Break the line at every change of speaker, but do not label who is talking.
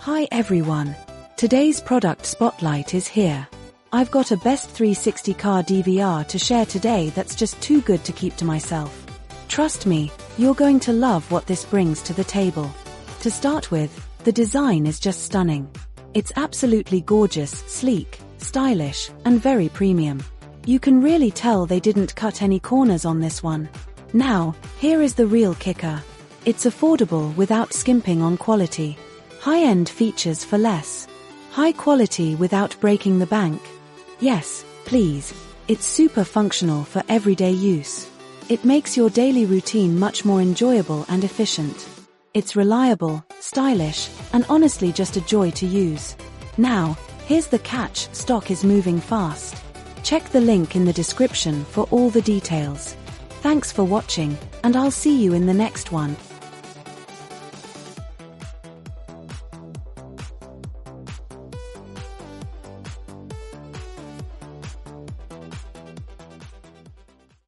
Hi everyone. Today's product spotlight is here. I've got a best 360 car DVR to share today that's just too good to keep to myself. Trust me, you're going to love what this brings to the table. To start with, the design is just stunning. It's absolutely gorgeous, sleek, stylish, and very premium. You can really tell they didn't cut any corners on this one. Now, here is the real kicker. It's affordable without skimping on quality. High-end features for less. High quality without breaking the bank. Yes, please. It's super functional for everyday use. It makes your daily routine much more enjoyable and efficient. It's reliable, stylish, and honestly just a joy to use. Now, here's the catch: stock is moving fast. Check the link in the description for all the details. Thanks for watching, and I'll see you in the next one.